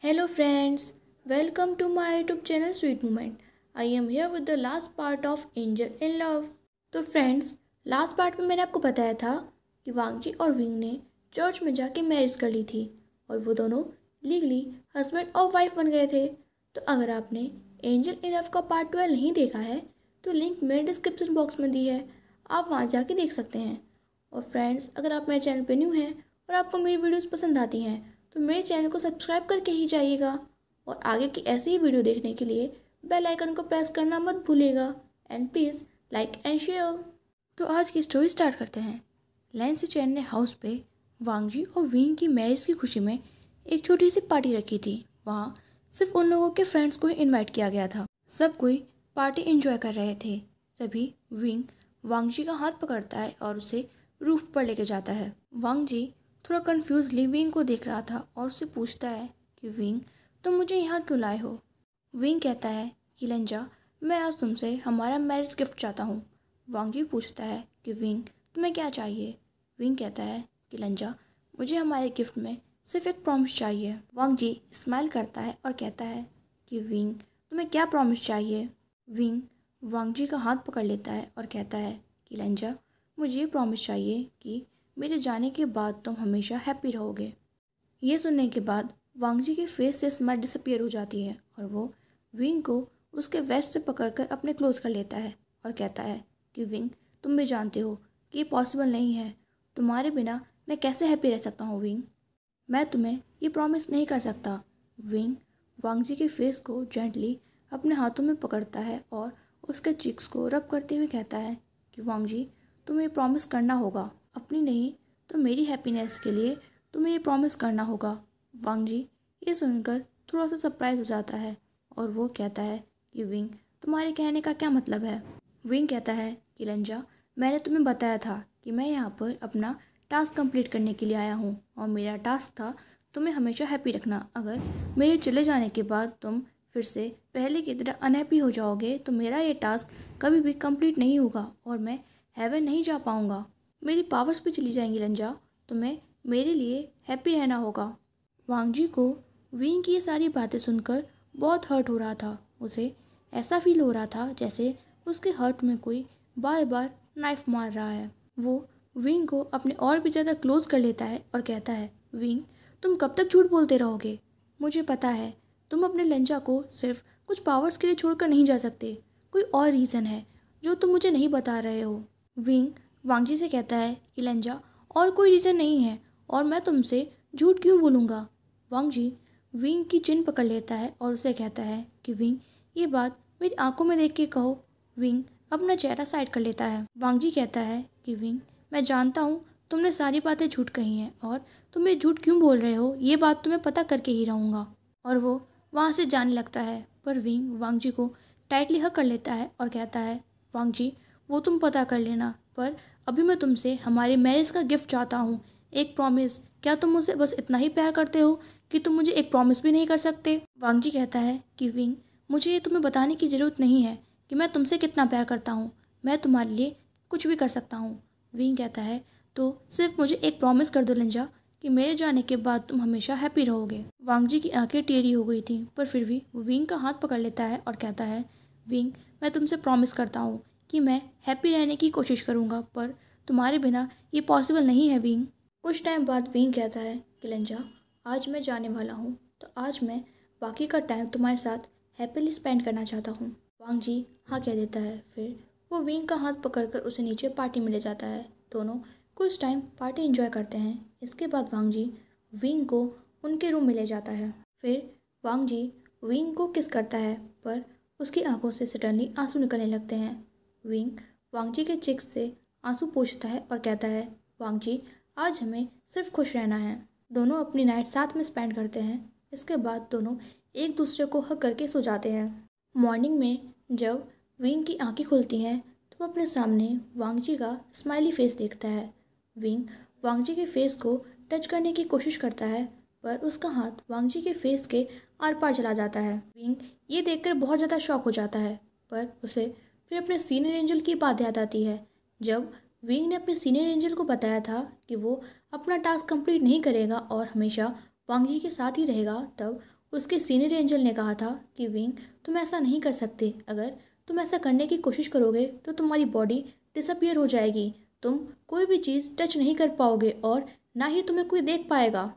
Hello friends, welcome to my YouTube channel Sweet Moment. I am here with the last part of Angel in Love. तो friends, last part में मैंने आपको बताया था कि वांगजी और विंग ने चर्च में जाके मैरिज कर ली थी और वो दोनों लीगली हस्बैंड और वाइफ बन गए थे। तो अगर आपने एंजल इन लव का पार्ट 12 नहीं देखा है तो लिंक मेरे डिस्क्रिप्शन बॉक्स में दी है, आप वहाँ जाके देख सकते हैं। और फ्रेंड्स, अगर आप मेरे चैनल पर न्यू हैं और आपको मेरी वीडियोज़ पसंद आती हैं तो मेरे चैनल को सब्सक्राइब करके ही जाइएगा और आगे की ऐसी ही वीडियो देखने के लिए बेल आइकन को प्रेस करना मत भूलिएगा and please like and share. तो आज की स्टोरी स्टार्ट करते हैं। लैंसी चैन ने हाउस पे वांगजी और विंग की मैरिज की खुशी में एक छोटी सी पार्टी रखी थी। वहाँ सिर्फ उन लोगों के फ्रेंड्स को ही इन्वाइट किया गया था। सब कोई पार्टी एंजॉय कर रहे थे। तभी विंग वांगजी का हाथ पकड़ता है और उसे रूफ पर लेके जाता है। वांगजी थोड़ा कन्फ्यूजली विंग को देख रहा था और उससे पूछता है कि विंग, तुम मुझे यहाँ क्यों लाए हो। विंग कहता है कि लंजा, मैं आज तुमसे हमारा मैरिज गिफ्ट चाहता हूँ। वांगजी पूछता है कि विंग, तुम्हें क्या चाहिए। विंग कहता है कि लंजा, मुझे हमारे गिफ्ट में सिर्फ एक प्रॉमिस चाहिए। वांगजी स्माइल करता है और कहता है कि विंग, तुम्हें क्या प्रॉमिस चाहिए। विंग वांगजी का हाथ पकड़ लेता है और कहता है कि लंजा, मुझे ये प्रॉमिस चाहिए कि मेरे जाने के बाद तुम हमेशा हैप्पी रहोगे। ये सुनने के बाद वांगजी के फेस से स्माइल डिसअपियर हो जाती है और वो विंग को उसके वेस्ट से पकड़कर अपने क्लोज कर लेता है और कहता है कि विंग, तुम भी जानते हो कि ये पॉसिबल नहीं है। तुम्हारे बिना मैं कैसे हैप्पी रह सकता हूँ विंग। मैं तुम्हें ये प्रॉमिस नहीं कर सकता। विंग वांगजी के फेस को जेंटली अपने हाथों में पकड़ता है और उसके चिक्स को रब करते हुए कहता है कि वांगजी, तुम्हें ये प्रॉमिस करना होगा, अपनी नहीं तो मेरी हैप्पीनेस के लिए तुम्हें ये प्रॉमिस करना होगा। वांगजी ये सुनकर थोड़ा सा सरप्राइज हो जाता है और वो कहता है कि विंग, तुम्हारे कहने का क्या मतलब है। विंग कहता है कि लंजा, मैंने तुम्हें बताया था कि मैं यहाँ पर अपना टास्क कंप्लीट करने के लिए आया हूँ और मेरा टास्क था तुम्हें हमेशा हैप्पी रखना। अगर मेरे चले जाने के बाद तुम फिर से पहले की तरह अनहैप्पी हो जाओगे तो मेरा ये टास्क कभी भी कंप्लीट नहीं होगा और मैं हेवन नहीं जा पाऊँगा। मेरी पावर्स भी चली जाएंगी लंजा, तुम्हें मेरे लिए हैप्पी रहना होगा। वांगजी को विंग की ये सारी बातें सुनकर बहुत हर्ट हो रहा था। उसे ऐसा फील हो रहा था जैसे उसके हर्ट में कोई बार बार नाइफ मार रहा है। वो विंग को अपने और भी ज़्यादा क्लोज कर लेता है और कहता है, विंग, तुम कब तक झूठ बोलते रहोगे। मुझे पता है तुम अपने लंजा को सिर्फ कुछ पावर्स के लिए छोड़कर नहीं जा सकते। कोई और रीज़न है जो तुम मुझे नहीं बता रहे हो। विंग वांगजी से कहता है कि लंजा, और कोई रीज़न नहीं है और मैं तुमसे झूठ क्यों बोलूँगा। वांगजी विंग की चिन पकड़ लेता है और उसे कहता है कि विंग, ये बात मेरी आंखों में देख के कहो। विंग अपना चेहरा साइड कर लेता है। वांगजी कहता है कि विंग, मैं जानता हूँ तुमने सारी बातें झूठ कही हैं और तुम ये झूठ क्यों बोल रहे हो ये बात तुम्हें पता करके ही रहूँगा। और वो वहाँ से जाने लगता है पर विंग वांगजी को टाइटली हक कर लेता है और कहता है, वांगजी, वो तुम पता कर लेना, पर अभी मैं तुमसे हमारी मैरिज का गिफ्ट चाहता हूँ, एक प्रॉमिस। क्या तुम मुझसे बस इतना ही प्यार करते हो कि तुम मुझे एक प्रॉमिस भी नहीं कर सकते। वांगजी कहता है कि विंग, मुझे ये तुम्हें बताने की ज़रूरत नहीं है कि मैं तुमसे कितना प्यार करता हूँ, मैं तुम्हारे लिए कुछ भी कर सकता हूँ। विंग कहता है, तो सिर्फ मुझे एक प्रॉमिस कर दो लंजा कि मेरे जाने के बाद तुम हमेशा हैप्पी रहोगे। वांगजी की आंखें टेढ़ी हो गई थी पर फिर भी वो विंग का हाथ पकड़ लेता है और कहता है, विंग, मैं तुमसे प्रॉमिस करता हूँ कि मैं हैप्पी रहने की कोशिश करूँगा, पर तुम्हारे बिना ये पॉसिबल नहीं है विंग। कुछ टाइम बाद विंग कहता है कि लंजा, आज मैं जाने वाला हूँ तो आज मैं बाकी का टाइम तुम्हारे साथ हैप्पीली स्पेंड करना चाहता हूँ। वांगजी हाँ कह देता है। फिर वो विंग का हाथ पकड़कर उसे नीचे पार्टी में ले जाता है। दोनों कुछ टाइम पार्टी एंजॉय करते हैं। इसके बाद वांगजी विंग को उनके रूम में ले जाता है। फिर वांगजी विंग को किस करता है पर उसकी आंखों से सडनली आंसू निकलने लगते हैं। विंग वांगजी के चिक्स से आंसू पोंछता है और कहता है, वांगजी, आज हमें सिर्फ खुश रहना है। दोनों अपनी नाइट साथ में स्पेंड करते हैं। इसके बाद दोनों एक दूसरे को हग करके सो जाते हैं। मॉर्निंग में जब विंग की आंखें खुलती हैं तो वो अपने सामने वांगजी का स्माइली फेस देखता है। विंग वांगजी के फेस को टच करने की कोशिश करता है पर उसका हाथ वांगजी के फेस के आर पार चला जाता है। विंग ये देखकर बहुत ज़्यादा शॉक हो जाता है पर उसे फिर अपने सीनियर एंजल की बात याद आती है। जब विंग ने अपने सीनियर एंजल को बताया था कि वो अपना टास्क कंप्लीट नहीं करेगा और हमेशा वांगजी के साथ ही रहेगा, तब उसके सीनियर एंजल ने कहा था कि विंग तुम ऐसा नहीं कर सकते, अगर तुम ऐसा करने की कोशिश करोगे तो तुम्हारी बॉडी डिसअपियर हो जाएगी, तुम कोई भी चीज़ टच नहीं कर पाओगे और ना ही तुम्हें कोई देख पाएगा,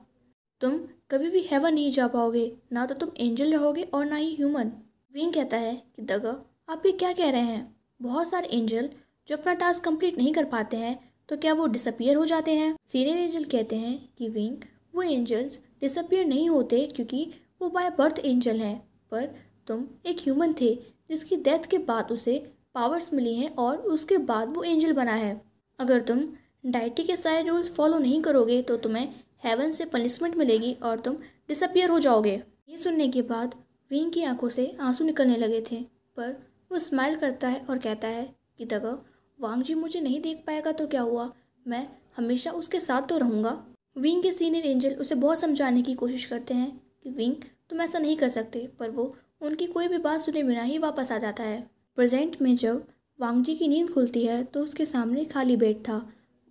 तुम कभी भी हेवन नहीं जा पाओगे, ना तो तुम एंजल रहोगे और ना ही ह्यूमन। विंग कहता है कि दगा आप ये क्या कह रहे हैं, बहुत सारे एंजल जो अपना टास्क कंप्लीट नहीं कर पाते हैं तो क्या वो डिसअपियर हो जाते हैं। सीनियर एंजल कहते हैं कि विंग वो एंजल्स डिसअपियर नहीं होते क्योंकि वो बाय बर्थ एंजल हैं, पर तुम एक ह्यूमन थे जिसकी डेथ के बाद उसे पावर्स मिली हैं और उसके बाद वो एंजल बना है। अगर तुम डाइटी के सारे रूल्स फॉलो नहीं करोगे तो तुम्हें हेवन से पनिशमेंट मिलेगी और तुम डिसअपियर हो जाओगे। ये सुनने के बाद विंग की आंखों से आंसू निकलने लगे थे, पर वो स्माइल करता है और कहता है कि दगा वांग जी मुझे नहीं देख पाएगा तो क्या हुआ, मैं हमेशा उसके साथ तो रहूँगा। विंग के सीनियर एंजल उसे बहुत समझाने की कोशिश करते हैं कि विंग तुम ऐसा नहीं कर सकते, पर वो उनकी कोई भी बात सुने बिना ही वापस आ जाता है। प्रेजेंट में जब वांग जी की नींद खुलती है तो उसके सामने खाली बेड था,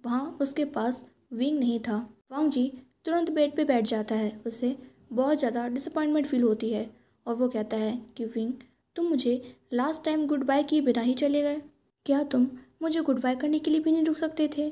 वहाँ उसके पास विंग नहीं था। वांग जी तुरंत बेड पे बैठ जाता है, उसे बहुत ज़्यादा डिसअपॉइंटमेंट फील होती है और वो कहता है कि विंग तुम मुझे लास्ट टाइम गुड बाय किए बिना ही चले गए, क्या तुम मुझे गुड बाय करने के लिए भी नहीं रुक सकते थे।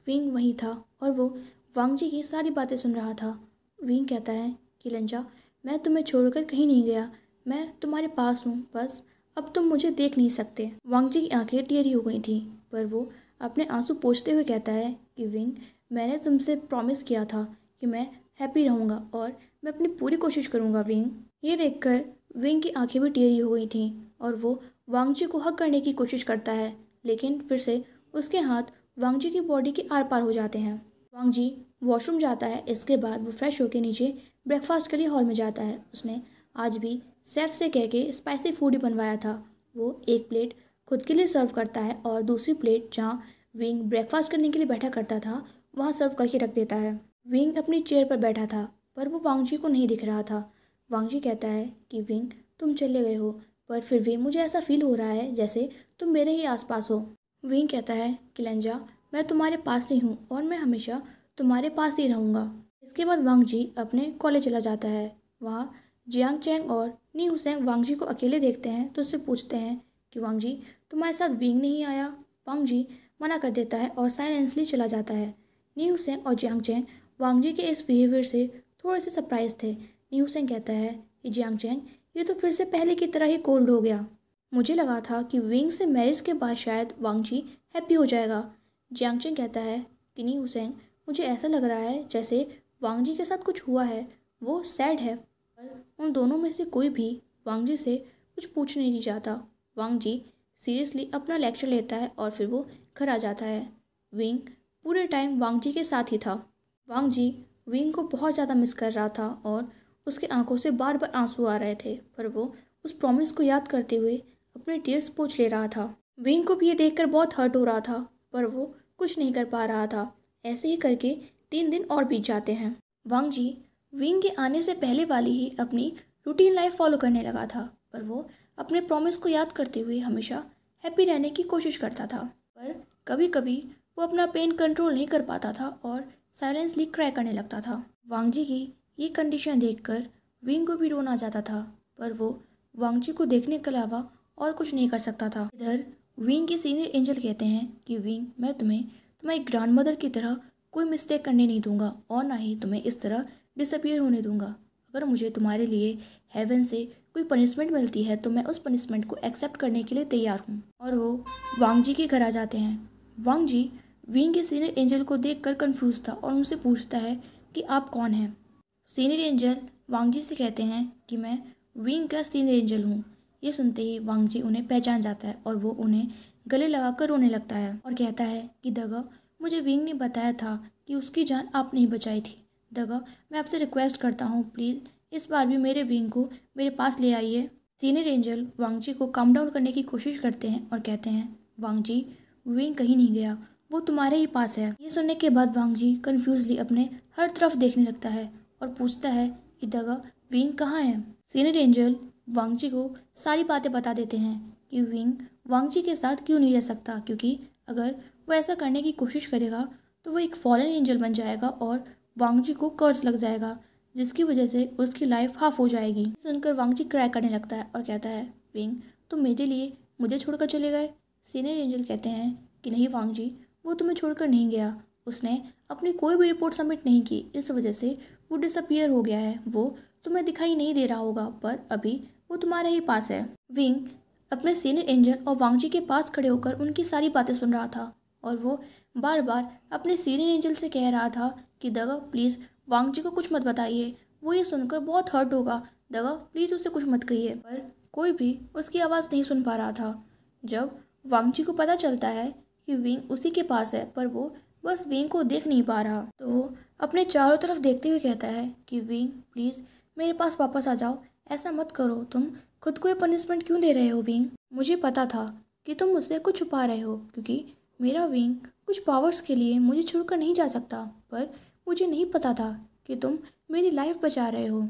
विंग वहीं था और वो वांग जी की सारी बातें सुन रहा था। विंग कहता है कि लंजा मैं तुम्हें छोड़कर कहीं नहीं गया, मैं तुम्हारे पास हूँ, बस अब तुम मुझे देख नहीं सकते। वांग जी की आंखें टेढ़ी हो गई थी, पर वो अपने आंसू पोंछते हुए कहता है कि विंग मैंने तुमसे प्रॉमिस किया था कि मैं हैप्पी रहूँगा और मैं अपनी पूरी कोशिश करूँगा विंग। ये देखकर विंग की आंखें भी टेढ़ी हो गई थीं और वो वांग जी को हग करने की कोशिश करता है, लेकिन फिर से उसके हाथ वांग जी की बॉडी के आर पार हो जाते हैं। वांग जी वॉशरूम जाता है, इसके बाद वो फ्रेश होकर नीचे ब्रेकफास्ट के लिए हॉल में जाता है। उसने आज भी शेफ से कह के स्पाइसी फूड ही बनवाया था। वो एक प्लेट खुद के लिए सर्व करता है और दूसरी प्लेट जहाँ विंग ब्रेकफास्ट करने के लिए बैठा करता था वहाँ सर्व करके रख देता है। विंग अपनी चेयर पर बैठा था, पर वो वांग जी को नहीं दिख रहा था। वांग जी कहता है कि विंग तुम चले गए हो, पर फिर भी मुझे ऐसा फील हो रहा है जैसे तुम मेरे ही आसपास हो। विंग कहता है कि लंजा मैं तुम्हारे पास ही हूँ और मैं हमेशा तुम्हारे पास ही रहूँगा। इसके बाद वांग जी अपने कॉलेज चला जाता है। वहाँ जियांग चैंग और नी हुसैंग वांग जी को अकेले देखते हैं तो उससे पूछते हैं कि वांग जी तुम्हारे साथ विंग नहीं आया। वांग जी मना कर देता है और साइलेंसली चला जाता है। नी हुसैंग और जियांग चैंग वांग जी के इस बिहेवियर से थोड़े से सरप्राइज थे। नी हुसैंग कहता है कि जियांग चैंग ये तो फिर से पहले की तरह ही कोल्ड हो गया, मुझे लगा था कि विंग से मैरिज के बाद शायद वांग जी हैप्पी हो जाएगा। जियांग चैंग कहता है कि नी हुसैंग मुझे ऐसा लग रहा है जैसे वांग जी के साथ कुछ हुआ है, वो सैड है। पर उन दोनों में से कोई भी वांग जी से कुछ पूछने नहीं चाहता। वांग जी सीरियसली अपना लेक्चर लेता है और फिर वो घर आ जाता है। विंग पूरे टाइम वांग जी के साथ ही था। वांग जी विंग को बहुत ज़्यादा मिस कर रहा था और उसके आंखों से बार बार आंसू आ रहे थे, पर वो उस प्रॉमिस को याद करते हुए अपने टीयर्स पोंछ ले रहा था। विंग को भी ये देखकर बहुत हर्ट हो रहा था, पर वो कुछ नहीं कर पा रहा था। ऐसे ही करके 3 दिन और बीत जाते हैं। वांग जी विंग के आने से पहले वाली ही अपनी रूटीन लाइफ फॉलो करने लगा था, पर वो अपने प्रॉमिस को याद करते हुए हमेशा हैप्पी रहने की कोशिश करता था। पर कभी कभी वो अपना पेन कंट्रोल नहीं कर पाता था और साइलेंसली क्राई करने लगता था। वांग जी की ये कंडीशन देखकर विंग को भी रोना आ जाता था, पर वो वांग जी को देखने के अलावा और कुछ नहीं कर सकता था। इधर विंग के सीनियर एंजल कहते हैं कि विंग मैं तुम्हें तुम्हारी ग्रैंडमदर की तरह कोई मिस्टेक करने नहीं दूंगा और ना ही तुम्हें इस तरह डिसअपियर होने दूंगा। अगर मुझे तुम्हारे लिए हेवन से कोई पनिशमेंट मिलती है तो मैं उस पनिशमेंट को एक्सेप्ट करने के लिए तैयार हूँ। और वो वांग जी के घर आ जाते हैं। वांग जी विंग के सीनियर एंजल को देखकर कंफ्यूज था और उनसे पूछता है कि आप कौन हैं। सीनियर एंजल वांग जी से कहते हैं कि मैं विंग का सीनियर एंजल हूँ। ये सुनते ही वांग जी उन्हें पहचान जाता है और वो उन्हें गले लगाकर रोने लगता है और कहता है कि दगा मुझे विंग ने बताया था कि उसकी जान आपने ही बचाई थी। दगा मैं आपसे रिक्वेस्ट करता हूँ प्लीज़ इस बार भी मेरे विंग को मेरे पास ले आइए। सीनियर एंजल वांग जी को काम डाउन करने की कोशिश करते हैं और कहते हैं वांग जी विंग कहीं नहीं गया, वो तुम्हारे ही पास है। ये सुनने के बाद वांग जी कन्फ्यूजली अपने हर तरफ देखने लगता है और पूछता है कि दगा विंग कहाँ है। सीनियर एंजल वांग जी को सारी बातें बता देते हैं कि विंग वांग जी के साथ क्यों नहीं रह सकता, क्योंकि अगर वो ऐसा करने की कोशिश करेगा तो वो एक फॉलन एंजल बन जाएगा और वांग जी को कर्स लग जाएगा, जिसकी वजह से उसकी लाइफ हाफ हो जाएगी। सुनकर वांग जी क्राई करने लगता है और कहता है, विंग तुम मेरे लिए मुझे छोड़कर चले गए। सीनियर एंजल कहते हैं कि नहीं वांग जी, वो तुम्हें छोड़कर नहीं गया, उसने अपनी कोई भी रिपोर्ट सबमिट नहीं की, इस वजह से वो डिसअपियर हो गया है। वो तुम्हें दिखाई नहीं दे रहा होगा पर अभी वो तुम्हारे ही पास है। विंग अपने सीनियर एंजल और वांग जी के पास खड़े होकर उनकी सारी बातें सुन रहा था और वो बार बार अपने सीनियर एंजल से कह रहा था कि दगा प्लीज़ वांग जी को कुछ मत बताइए, वो ये सुनकर बहुत हर्ट होगा, दगा प्लीज़ उससे कुछ मत कहिए। पर कोई भी उसकी आवाज़ नहीं सुन पा रहा था। जब वांग जी को पता चलता है कि विंग उसी के पास है पर वो बस विंग को देख नहीं पा रहा, तो वो अपने चारों तरफ देखते हुए कहता है कि विंग प्लीज़ मेरे पास वापस आ जाओ, ऐसा मत करो, तुम खुद को ये पनिशमेंट क्यों दे रहे हो विंग। मुझे पता था कि तुम मुझसे कुछ छुपा रहे हो, क्योंकि मेरा विंग कुछ पावर्स के लिए मुझे छोड़कर नहीं जा सकता, पर मुझे नहीं पता था कि तुम मेरी लाइफ बचा रहे हो।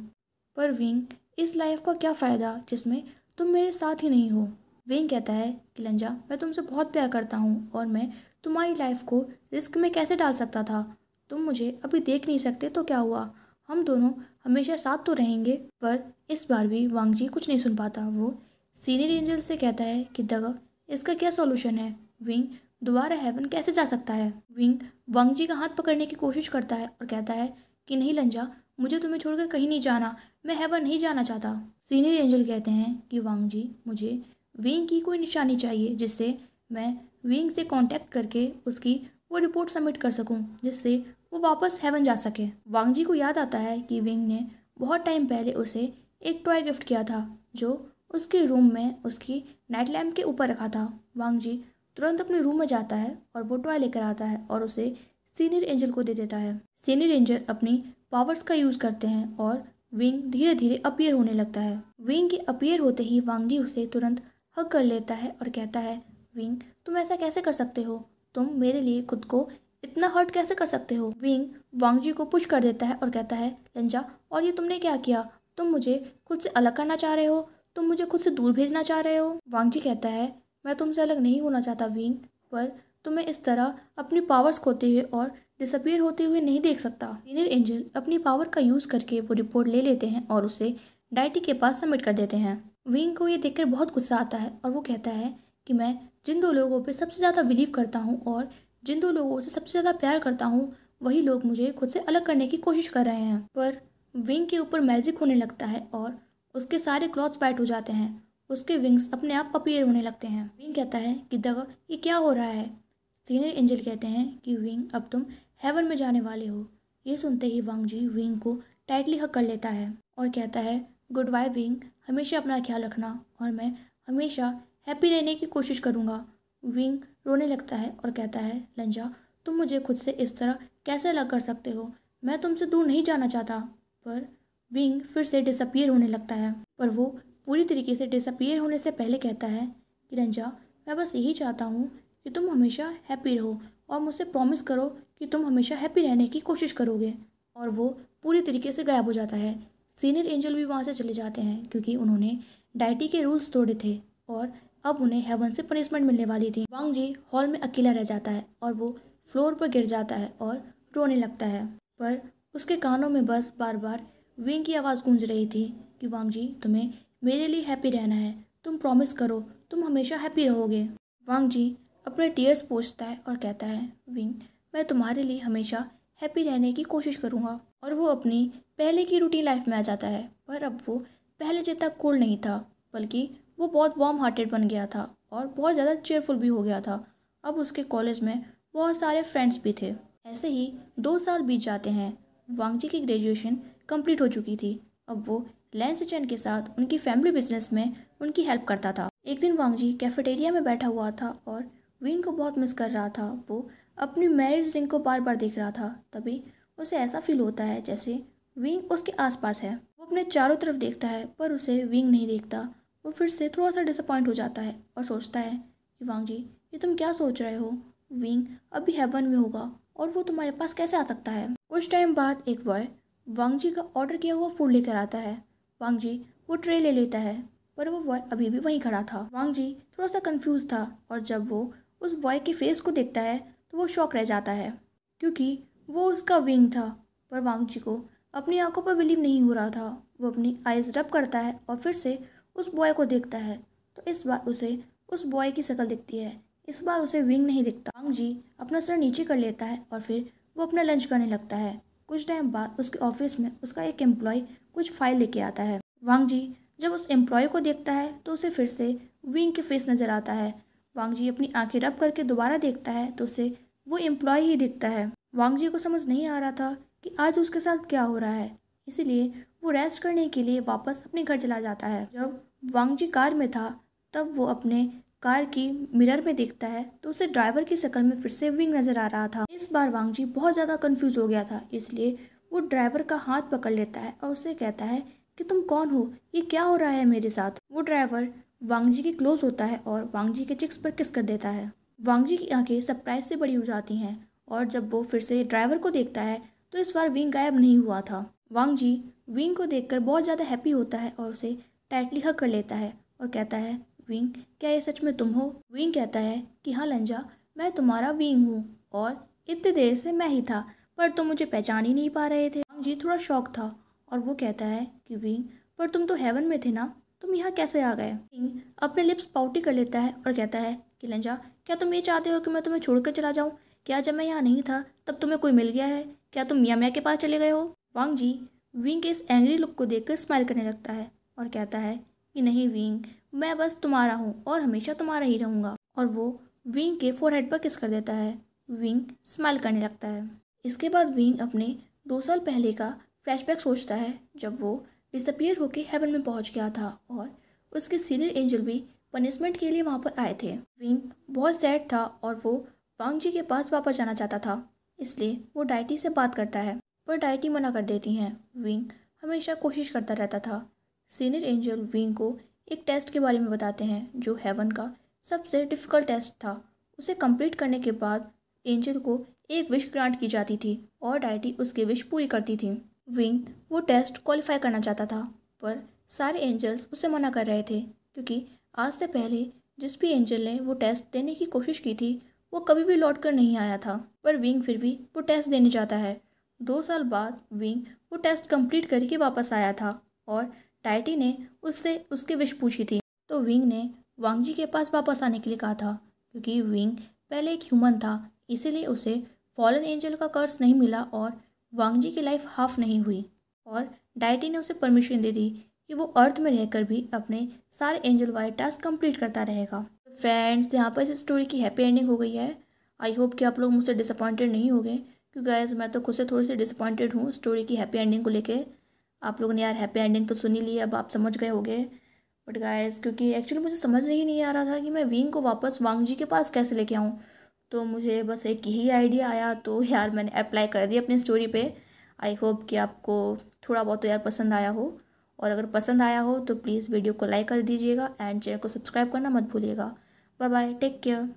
पर विंग इस लाइफ का क्या फ़ायदा जिसमें तुम मेरे साथ ही नहीं हो। विंग कहता है कि लंजा मैं तुमसे बहुत प्यार करता हूँ और मैं तुम्हारी लाइफ को रिस्क में कैसे डाल सकता था। तुम मुझे अभी देख नहीं सकते तो क्या हुआ, हम दोनों हमेशा साथ तो रहेंगे। पर इस बार भी वांग जी कुछ नहीं सुन पाता। वो सीनियर एंजल से कहता है कि दगा इसका क्या सॉल्यूशन है, विंग दोबारा हेवन कैसे जा सकता है। विंग वांग जी का हाथ पकड़ने की कोशिश करता है और कहता है कि नहीं लंजा, मुझे तुम्हें छोड़कर कहीं नहीं जाना, मैं हेवन नहीं जाना चाहता। सीनियर एंजल कहते हैं कि वांग जी मुझे विंग की कोई निशानी चाहिए जिससे मैं विंग से कांटेक्ट करके उसकी वो रिपोर्ट सबमिट कर सकूं, जिससे वो वापस हेवन जा सके। वांग जी को याद आता है कि विंग ने बहुत टाइम पहले उसे एक टॉय गिफ्ट किया था जो उसके रूम में उसकी नाइट लैम्प के ऊपर रखा था। वांग जी तुरंत अपने रूम में जाता है और वो टॉय लेकर आता है और उसे सीनियर एंजल को दे देता है। सीनियर एंजल अपनी पावर्स का यूज़ करते हैं और विंग धीरे धीरे अपीयर होने लगता है। विंग के अपीयर होते ही वांग जी उसे तुरंत हग कर लेता है और कहता है, विंग तुम ऐसा कैसे कर सकते हो, तुम मेरे लिए खुद को इतना हर्ट कैसे कर सकते हो। विंग वांग जी को पुश कर देता है और कहता है, लंजा और ये तुमने क्या किया, तुम मुझे खुद से अलग करना चाह रहे हो, तुम मुझे खुद से दूर भेजना चाह रहे हो। वांग जी कहता है, मैं तुमसे अलग नहीं होना चाहता विंग, पर तुम्हें इस तरह अपनी पावर्स खोते हुए और डिसअपीयर होते हुए नहीं देख सकता। सीनियर एंजल अपनी पावर का यूज़ करके वो रिपोर्ट ले लेते हैं और उसे डाइटी के पास सबमिट कर देते हैं। विंग को ये देखकर बहुत गुस्सा आता है और वो कहता है कि मैं जिन दो लोगों पे सबसे ज़्यादा बिलीव करता हूँ और जिन दो लोगों से सबसे ज़्यादा प्यार करता हूँ, वही लोग मुझे खुद से अलग करने की कोशिश कर रहे हैं। पर विंग के ऊपर मैजिक होने लगता है और उसके सारे क्लॉथ्स वाइट हो जाते हैं, उसके विंग्स अपने आप अपीयर होने लगते हैं। विंग कहता है कि दगा ये क्या हो रहा है। सीनियर एंजल कहते हैं कि विंग अब तुम हेवन में जाने वाले हो। ये सुनते ही वांग जी विंग को टाइटली हग कर लेता है और कहता है, गुड बाय विंग, हमेशा अपना ख्याल रखना और मैं हमेशा हैप्पी रहने की कोशिश करूँगा। विंग रोने लगता है और कहता है, लंजा तुम मुझे खुद से इस तरह कैसे अलग कर सकते हो, मैं तुमसे दूर नहीं जाना चाहता। पर विंग फिर से डिसअपीयर होने लगता है, पर वो पूरी तरीके से डिसअपीयर होने से पहले कहता है कि लंजा मैं बस यही चाहता हूँ कि तुम हमेशा हैप्पी रहो और मुझसे प्रॉमिस करो कि तुम हमेशा हैप्पी रहने की कोशिश करोगे। और वो पूरी तरीके से गायब हो जाता है। सीनियर एंजल भी वहाँ से चले जाते हैं क्योंकि उन्होंने डाइटी के रूल्स तोड़े थे और अब उन्हें हेवन से पनिशमेंट मिलने वाली थी। वांग जी हॉल में अकेला रह जाता है और वो फ्लोर पर गिर जाता है और रोने लगता है। पर उसके कानों में बस बार बार विंग की आवाज़ गूंज रही थी कि वांग जी तुम्हें मेरे लिए हैप्पी रहना है, तुम प्रॉमिस करो तुम हमेशा हैप्पी रहोगे। वांग जी अपने टीयर्स पोंछता है और कहता है, विंग मैं तुम्हारे लिए हमेशा हैप्पी रहने की कोशिश करूँगा। और वो अपनी पहले की रूटीन लाइफ में आ जाता है। पर अब वो पहले जितना कोल्ड नहीं था, बल्कि वो बहुत वार्म हार्टेड बन गया था और बहुत ज़्यादा चेयरफुल भी हो गया था। अब उसके कॉलेज में बहुत सारे फ्रेंड्स भी थे। ऐसे ही 2 साल बीत जाते हैं। वांग जी की ग्रेजुएशन कंप्लीट हो चुकी थी। अब वो लैंस चैन के साथ उनकी फैमिली बिजनेस में उनकी हेल्प करता था। एक दिन वांग जी कैफेटेरिया में बैठा हुआ था और विंग को बहुत मिस कर रहा था। वो अपनी मैरिज रिंग को बार बार देख रहा था। तभी उसे ऐसा फील होता है जैसे विंग उसके आसपास है। वो अपने चारों तरफ देखता है पर उसे विंग नहीं देखता। वो फिर से थोड़ा सा डिसअपॉइंट हो जाता है और सोचता है कि वांग जी ये तुम क्या सोच रहे हो, विंग अभी हेवन में होगा और वो तुम्हारे पास कैसे आ सकता है। कुछ टाइम बाद एक बॉय वांग जी का ऑर्डर किया हुआ फूड लेकर आता है। वांग जी वो ट्रे ले लेता है पर वो बॉय अभी भी वहीं खड़ा था। वांग जी थोड़ा सा कंफ्यूज था और जब वो उस बॉय के फेस को देखता है तो वो शॉक रह जाता है क्योंकि वो उसका विंग था। पर वांग जी को अपनी आंखों पर बिलीव नहीं हो रहा था। वो अपनी आइज़ रब करता है और फिर से उस बॉय को देखता है, तो इस बार उसे उस बॉय की शक्ल दिखती है। इस बार उसे विंग नहीं दिखता। वांग जी अपना सर नीचे कर लेता है और फिर वो अपना लंच करने लगता है। कुछ टाइम बाद उसके ऑफिस में उसका एक एम्प्लॉय कुछ फाइल लेके आता है। वांग जी जब उस एम्प्लॉय को देखता है तो उसे फिर से विंग के फेस नज़र आता है। वांग जी अपनी आंखें रब करके दोबारा देखता है तो उसे वो एम्प्लॉय ही दिखता है। वांग जी को समझ नहीं आ रहा था कि आज उसके साथ क्या हो रहा है, इसीलिए वो रेस्ट करने के लिए वापस अपने घर चला जाता है। जब वांग जी कार में था तब वो अपने कार की मिरर में देखता है तो उसे ड्राइवर की शक्ल में फिर से विंग नज़र आ रहा था। इस बार वांग जी बहुत ज़्यादा कंफ्यूज हो गया था, इसलिए वो ड्राइवर का हाथ पकड़ लेता है और उससे कहता है कि तुम कौन हो, ये क्या हो रहा है मेरे साथ। वो ड्राइवर वांग जी के क्लोज होता है और वांग जी के चिक्स पर किस कर देता है। वांग जी की आंखें सरप्राइज से बड़ी हो जाती हैं और जब वो फिर से ड्राइवर को देखता है तो इस बार विंग गायब नहीं हुआ था। वांग जी विंग को देखकर बहुत ज़्यादा हैप्पी होता है और उसे टाइटली हग कर लेता है और कहता है, विंग क्या ये सच में तुम हो? विंग कहता है कि हाँ लंजा, मैं तुम्हारा विंग हूँ और इतनी देर से मैं ही था, पर तुम मुझे पहचान ही नहीं पा रहे थे। वांग जी थोड़ा शॉक था और वो कहता है कि विंग, पर तुम तो हेवन में थे ना, तुम यहाँ कैसे आ गए? विंग अपने लिप्स पाउटी कर लेता है और कहता है कि लंजा, क्या तुम ये चाहते हो कि मैं तुम्हें छोड़कर चला जाऊँ? क्या जब मैं यहाँ नहीं था तब तुम्हें कोई मिल गया है? क्या तुम मियाँ मियाँ के पास चले गए हो? वांग जी विंग के इस एंग्री लुक को देखकर स्माइल करने लगता है और कहता है कि नहीं विंग, मैं बस तुम्हारा हूँ और हमेशा तुम्हारा ही रहूँगा। और वो विंग के फोरहेड पर किस कर देता है। विंग स्माइल करने लगता है। इसके बाद विंग अपने 2 साल पहले का फ्लैशबैक सोचता है जब वो डिसअपियर होके हेवन में पहुंच गया था और उसके सीनियर एंजल भी पनिशमेंट के लिए वहां पर आए थे। विंग बहुत सैड था और वो वांग जी के पास वापस जाना चाहता था, इसलिए वो डाइटी से बात करता है, पर डाइटी मना कर देती हैं। विंग हमेशा कोशिश करता रहता था। सीनियर एंजल विंग को एक टेस्ट के बारे में बताते हैं जो हेवन का सबसे डिफ़िकल्ट टेस्ट था। उसे कंप्लीट करने के बाद एंजल को एक विश ग्रांट की जाती थी और डाइटी उसकी विश पूरी करती थी। विंग वो टेस्ट क्वालिफाई करना चाहता था, पर सारे एंजल्स उसे मना कर रहे थे क्योंकि आज से पहले जिस भी एंजल ने वो टेस्ट देने की कोशिश की थी वो कभी भी लौट कर नहीं आया था। पर विंग फिर भी वो टेस्ट देने जाता है। 2 साल बाद विंग वो टेस्ट कंप्लीट करके वापस आया था और डाइटी ने उससे उसकी विश पूछी थी, तो विंग ने वांग जी के पास वापस आने के लिए कहा था क्योंकि विंग पहले एक ह्यूमन था, इसीलिए उसे फॉलन एंजल का कर्स नहीं मिला और वांग जी की लाइफ हाफ नहीं हुई। और डाइटी ने उसे परमिशन दे दी कि वो अर्थ में रहकर भी अपने सारे एंजल वाले टास्क कंप्लीट करता रहेगा। फ्रेंड्स, यहाँ पर इस स्टोरी की हैप्पी एंडिंग हो गई है। आई होप कि आप लोग मुझसे डिसअपॉइंटेड नहीं होंगे, क्योंकि गाइस मैं तो खुद से थोड़ी सी डिसअपॉइंटेड हूँ स्टोरी की हैप्पी एंडिंग को लेके। आप लोगों ने यार हैप्पी एंडिंग तो सुनी ली, अब आप समझ गए होंगे। बट गाइस क्योंकि एक्चुअली मुझे समझ ही नहीं आ रहा था कि मैं विंग को वापस वांग जी के पास कैसे लेके आऊँ, तो मुझे बस एक यही आइडिया आया, तो यार मैंने अप्लाई कर दिया अपनी स्टोरी पे। आई होप कि आपको थोड़ा बहुत तो यार पसंद आया हो, और अगर पसंद आया हो तो प्लीज़ वीडियो को लाइक कर दीजिएगा एंड चैनल को सब्सक्राइब करना मत भूलिएगा। Bye bye, take care.